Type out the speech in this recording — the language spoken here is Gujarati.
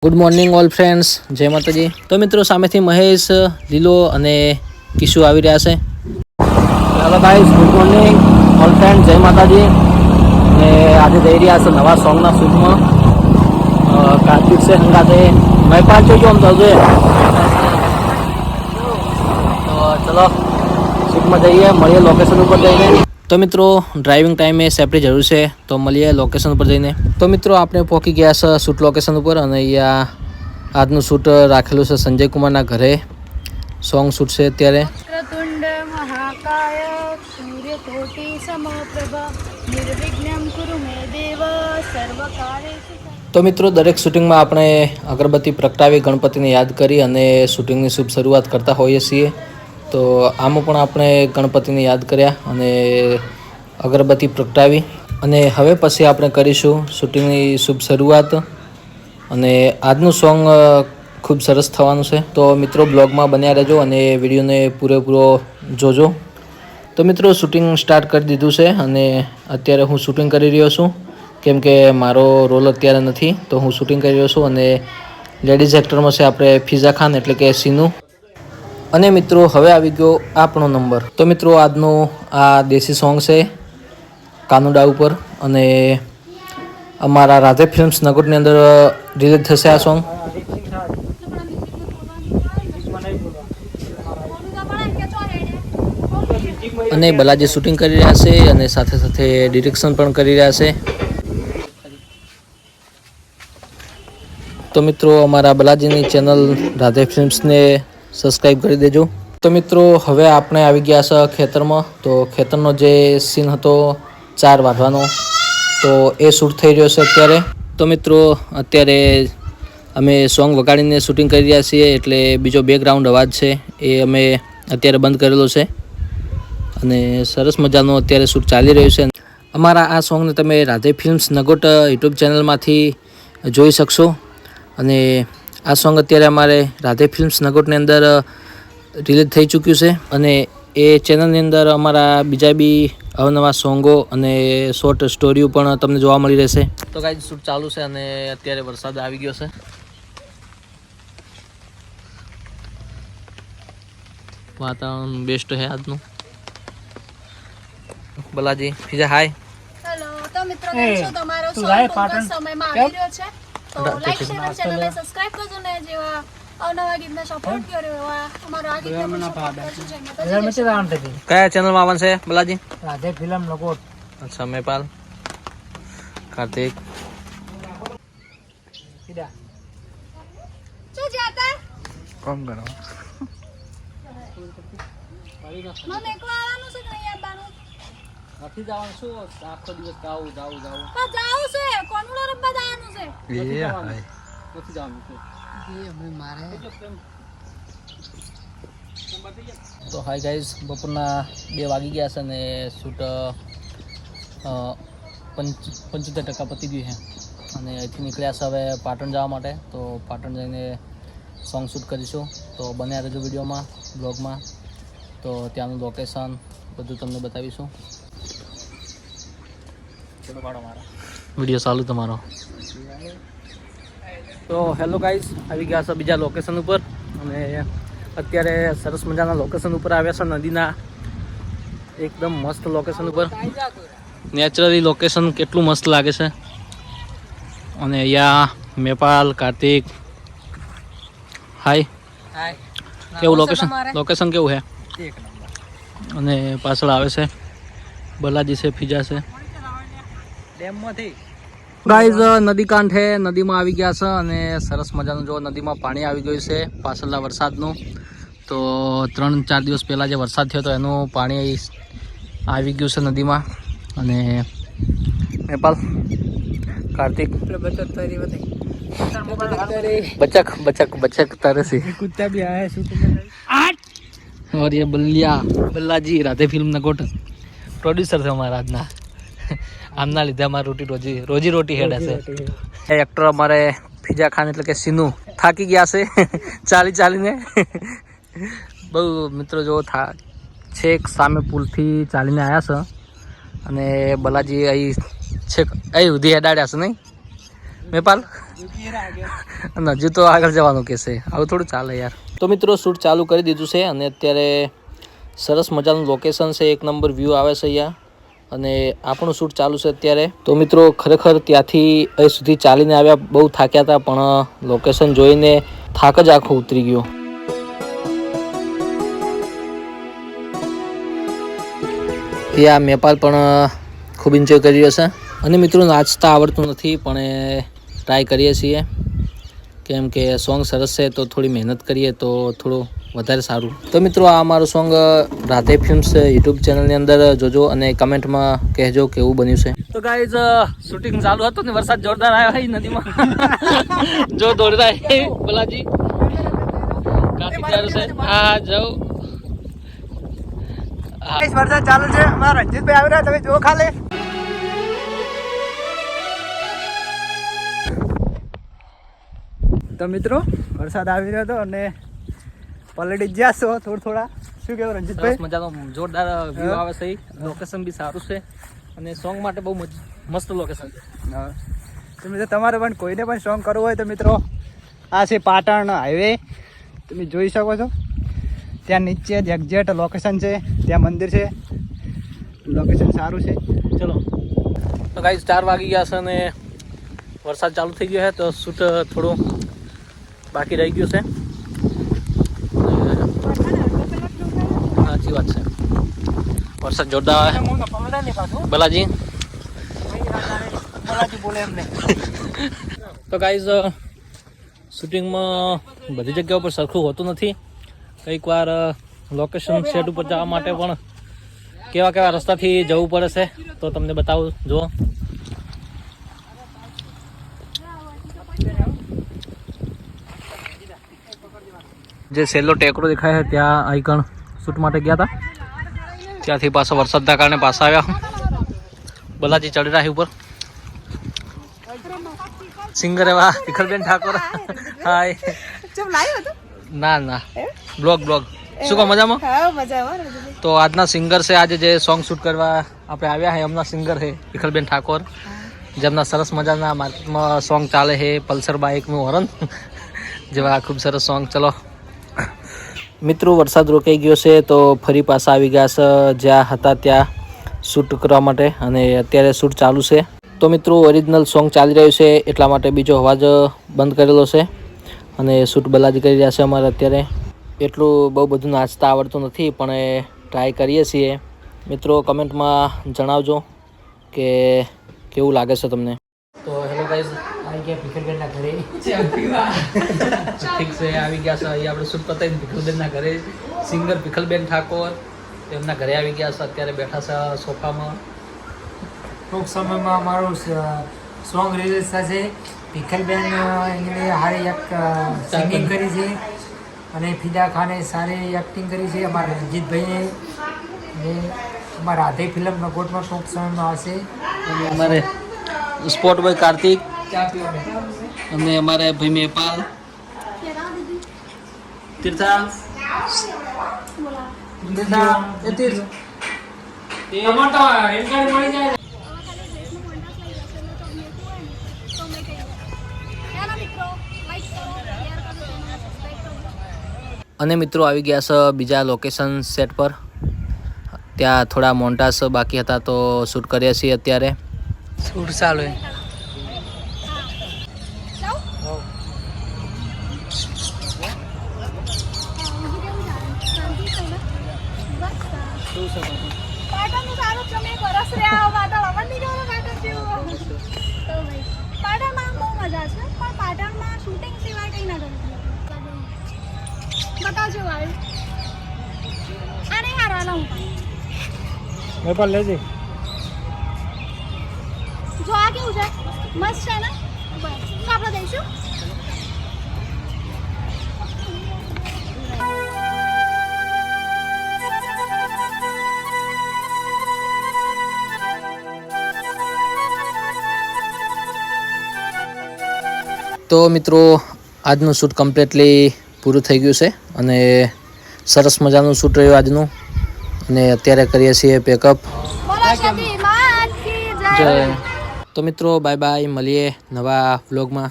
ગુડ મોર્નિંગ ઓલ ફ્રેન્ડ્સ, જય માતાજી. તો મિત્રો સામેથી મહેશ, લીલો અને કિશુ આવી રહ્યા છે. Hello guys, good morning all friend, જય માતાજી. અને આજે જઈ રહ્યા છે નવા સોંગના શૂટમાં. કાર્તિક છે હંગાતે મેં પાંચ જોઈજો આમ તો ચલો શૂટમાં જઈએ, મળીએ લોકેશન ઉપર જઈને. તો મિત્રો ડ્રાઇવિંગ ટાઈમે સેફટી જરૂર છે, તો મળીએ લોકેશન ઉપર જઈને. તો મિત્રો આપણે પહોંચી ગયા છે શૂટ લોકેશન ઉપર અને અહીંયા આજનું શૂટ રાખેલું છે સંજય કુમારના ઘરે. સોંગ શૂટ છે અત્યારે. તો મિત્રો દરેક શૂટિંગમાં આપણે અગરબત્તી પ્રગટાવી ગણપતિને યાદ કરી અને શૂટિંગની શુભ શરૂઆત કરતા હોઈએ છીએ. તો આમાં પણ આપણે ગણપતિને યાદ કર્યા અને અગરબત્તી પ્રગટાવી અને હવે પછી આપણે કરીશું શૂટિંગની શુભ શરૂઆત. અને આજનું સોંગ ખૂબ સરસ થવાનું છે, તો મિત્રો બ્લોગમાં બન્યા રહેજો અને વિડીયોને પૂરેપૂરો જોજો. તો મિત્રો શૂટિંગ સ્ટાર્ટ કરી દીધું છે અને અત્યારે હું શૂટિંગ કરી રહ્યો છું, કેમ કે મારો રોલ અત્યારે નથી, તો હું શૂટિંગ કરી રહ્યો છું. અને લેડીઝ એક્ટરમાં છે આપણે ફિઝા ખાન એટલે કે સીનુ. અને મિત્રો હવે આવી ગયો આપણો નંબર. તો મિત્રો આજનું આ દેશી સોંગ છે કાનુડા ઉપર અને અમારા રાધે ફિલ્મ્સ નગોટની અંદર રિલીઝ થશે આ સોંગ. અને બલાજી શૂટિંગ કરી રહ્યા છે અને સાથે સાથે ડિરેક્શન પણ કરી રહ્યા છે. તો મિત્રો અમારા બલાજીની ચેનલ રાધે ફિલ્મ્સને સબસ્ક્રાઈબ કરી દેજો. તો મિત્રો હવે આપણે આવી ગયા છે ખેતરમાં. તો ખેતરનો જે સીન હતો 4 વાગવાનો, તો એ શૂટ થઈ રહ્યો છે અત્યારે. તો મિત્રો અત્યારે અમે સોંગ વગાડીને શૂટિંગ કરી રહ્યા છીએ, એટલે બીજો બેકગ્રાઉન્ડ અવાજ છે એ અમે અત્યારે બંધ કરેલો છે અને સરસ મજાનો અત્યારે શૂટ ચાલી રહ્યું છે. અમારા આ સોંગને તમે રાધે ફિલ્મ્સ નગોટ યુટ્યુબ ચેનલમાંથી જોઈ શકશો. અને આ સોંગ અત્યારે અમારે રાધે ફિલ્મ્સ નગોટની અંદર રિલીઝ થઈ ચૂક્યું છે અને એ ચેનલની અંદર અમારા બીજા બી અવનવા સોંગો અને શોર્ટ સ્ટોરીઓ પણ તમને જોવા મળી રહેશે. તો ગાઈઝ શૂટ ચાલુ છે અને અત્યારે વરસાદ આવી ગયો છે. વાતાવરણ બેસ્ટ છે આજનું. બલાજી ફિઝા હાય. હેલો. તો મિત્રો કેમ છો? તમારો સમયમાં આવી રહ્યો છે, તો લાઈક શેર અને ચેનલને સબસ્ક્રાઇબ કરજો ને જેવા અવનવા ગીતને સપોર્ટ કર્યો એવા અમારો આ ગીતને પણ સપોર્ટ કરજો. કયા ચેનલમાં આવવાનું છે બલાજી? રાધે ફિલ્મ નગોટ. અચ્છા, મેપાલ, કાર્તિક. શું જાતા કોમ કરો મમ એકલા આવવાનું છે કે નહીં આવવાનું? નથી જવાનું, શું આખો દિવસ જાવું તો જાવું છે, કોનુડો રમવા જવાનું છે. નથી જવાનું છે. તો હાય ગાઈઝ, બપોરના 2 વાગી ગયા છે અને શૂટ 75% પતી ગયું છે અને અહીંથી નીકળ્યા છે હવે પાટણ જવા માટે. તો પાટણ જઈને સોંગ શૂટ કરીશું, તો બન્યા રહેજો વિડીયોમાં, બ્લોગમાં. તો ત્યાંનું લોકેશન બધું તમને બતાવીશું. વિડીયો ચાલુ તમારો. તો હેલો ગાઈઝ, આવી ગયા છે બીજા લોકેશન ઉપર અને અત્યારે સરસ મજાના લોકેશન ઉપર આવ્યા છે, નદીના એકદમ મસ્ત લોકેશન ઉપર. નેચરલી લોકેશન કેટલું મસ્ત લાગે છે. અને અહીંયા મેપાલ, કાર્તિક. હાય. કેવું લોકેશન કેવું છે? અને પાછળ આવે છે બલાજી છે, ફિજા છે. ગાઈઝ નદી કાંઠે નદીમાં આવી ગયા છે અને સરસ મજાનું જો નદીમાં પાણી આવી ગયું છે પાછળના વરસાદનું. તો 3-4 દિવસ પહેલાં જે વરસાદ થયો હતો એનું પાણી આવી ગયું છે નદીમાં. અને મેપાલ, કાર્તિક, बचक तरह से कुत्ता भी आया है और ये बल्लाजी राधे फिल्म नगोट प्रोड्यूसर છે અમારા આજના. આમના લીધે અમારી રોજી રોટી હેડે છે. એ એક્ટર અમારે ફિઝા ખાન એટલે કે સીનુ થાકી ગયા છે ચાલીને. બહુ મિત્રો જો છેક સામે પુલથી ચાલીને આવ્યા છે અને બલાજી અહીં છેક અહીં સુધી હેડાડ્યા છે નહીં. મેપાલ અને હજુ તો આગળ જવાનું કહેશે, આવું થોડું ચાલે યાર. તો મિત્રો શૂટ ચાલુ કરી દીધું છે અને અત્યારે સરસ મજાનું લોકેશન છે, એક નંબર વ્યૂ આવે છે અહીંયા, અને આપણું શૂટ ચાલુ છે અત્યારે. તો મિત્રો ખરેખર ત્યાંથી અહીં સુધી ચાલીને આવ્યા, બહુ થાક્યા હતા, પણ લોકેશન જોઈને થાક જ આખો ઉતરી ગયો. આ મેપાલ પણ ખૂબ એન્જોય કરી રહ્યો છે. અને મિત્રો નાચતા આવડતું નથી, પણ ટ્રાય કરીએ છીએ, કેમ કે સોંગ સરસ છે તો થોડી મહેનત કરીએ તો થોડું વધારે સારું. તો મિત્રો આ અમારું સોંગ રાધે ફિલ્મ્સ યુટ્યુબ ચેનલની અંદર જોજો અને કમેન્ટમાં કહેજો કેવું બન્યું છે. તો ગાઈઝ શૂટિંગ ચાલુ હતું ને વરસાદ જોરદાર આવ્યો નદીમાં જો દોડતા બલાજી કાફી સારું છે. હા જાઉં વરસાદ ચાલુ છે. અમારા રંજીતભાઈ આવી રહ્યા, તમે જો ખાલી. તો મિત્રો વરસાદ આવી રહ્યો હતો અને પલળી ગયા છો થોડા. શું કહેવું રંજીતભાઈ? મજાનો જોરદાર વ્યૂ આવે છે, લોકેશન બી સારું છે અને સોંગ માટે બહુ મસ્ત લોકેશન છે. તો મિત્રો તમારે પણ કોઈને પણ સોંગ કરવું હોય તો મિત્રો આ છે પાટણ હાઈવે, તમે જોઈ શકો છો. ત્યાં નીચે જ એક્ઝેક્ટ લોકેશન છે, ત્યાં મંદિર છે, લોકેશન સારું છે. ચલો તો ગાઈઝ 4 વાગી ગયા છે અને વરસાદ ચાલુ થઈ ગયો છે, તો શૂટ થોડું બાકી રહી ગયું છે. સાચી વાત છે, વરસાદ જોરદાર આવે. બલાજી બોલે એમને. તો ગાઈઝ શૂટિંગમાં બધી જગ્યા ઉપર સરખું હોતું નથી. કંઈક વાર લોકેશન સેટ ઉપર જવા માટે પણ કેવા કેવા રસ્તાથી જવું પડે છે, તો તમને બતાવું. જુઓ જે સેલો ટેકરો દેખાય છે ત્યાં આઈકણ શૂટ માટે ગયા હતા, ત્યાંથી પાછો વરસાદના કારણે પાછા આવ્યા. બલાજી ચડી રહ્યા ઉપર. સિંગર એવા તિખલબેન ઠાકોર. હાય. ના ના બ્લોગ શું કહો? મજામાં? તો આજના સિંગર છે, આજે જે સોંગ શૂટ કરવા આપણે આવ્યા છે એમના સિંગર છે તિખલબેન ઠાકોર, જેમના સરસ મજાના માર્કેટમાં સોંગ ચાલે છે, પલ્સર બાઇકનું હોર્ન જેવા ખૂબ સરસ સોંગ. ચલો મિત્રો વરસાદ રોકાઈ ગયો છે, તો ફરી પાછા આવી ગયા છે જ્યાં હતા ત્યાં શૂટ કરવા માટે, અને અત્યારે શૂટ ચાલુ છે. તો મિત્રો ઓરિજિનલ સોંગ ચાલી રહ્યું છે, એટલા માટે બીજો અવાજ બંધ કરેલો છે અને શૂટ બલાજી કરી રહ્યા છે અમારે અત્યારે. એટલું બહુ બધું નાચતા આવડતું નથી, પણ ટ્રાય કરીએ છીએ. મિત્રો કમેન્ટમાં જણાવજો કે કેવું લાગે છે તમને. તો હેલો ગાઈઝ, આવી ગયા ભીખલબેનના ઘરે. ઠીક છે, આવી ગયા છે. અહીં આપણે શૂટ પતાવીને ભીખલબેનના ઘરે સિંગર ભીખલબેન ઠાકોર એમના ઘરે આવી ગયા છે. અત્યારે બેઠા છે સોફામાં. ટૂંક સમયમાં અમારું સોંગ રિલીઝ થશે. ભીખલબેન એમણે સારી એક સિંગિંગ કરી છે અને ફિદા ખાને સારી એક્ટિંગ કરી છે. અમારા રંજીતભાઈએ અને અમારા રાધે ફિલ્મ નગોટમાં ટૂંક સમયમાં આવશે. અને અમારે સ્પોર્ટ બોય કાર્તિક અને અમારે ભાઈ મેપાલ તીર્થા અને મિત્રો આવી ગયા છે બીજા લોકેશન સેટ પર. ત્યાં થોડા મોન્ટાસ બાકી હતા તો શૂટ કરીએ છીએ અત્યારે. શૂટ ચાલુ છે. પાટણનું સારું છે, મેં વરસ રહ્યા વાદળ અવર નહીં જવાનું પાટણ જેવું. તો ભાઈ પાટણમાં બહુ મજા છે, પણ પાટણમાં શૂટિંગ સિવાય કંઈ ના કરી બતાવજો ભાઈ. આ નહીં હારવાના હું મેપાલ લેજે. જો આ કેવું છે, મસ્ત છે ને? બસ તો આપણે જઈશું. તો મિત્રો આજનું શૂટ કમ્પ્લીટલી પૂરું થઈ ગયું છે અને સરસ મજાનું શૂટ રહ્યું આજનું, અને અત્યારે કરીએ છીએ પેકઅપ. બોલો શક્તિમાન કી જય. જય. તો તો મિત્રો બાય બાય, મળીએ નવા વ્લોગમાં.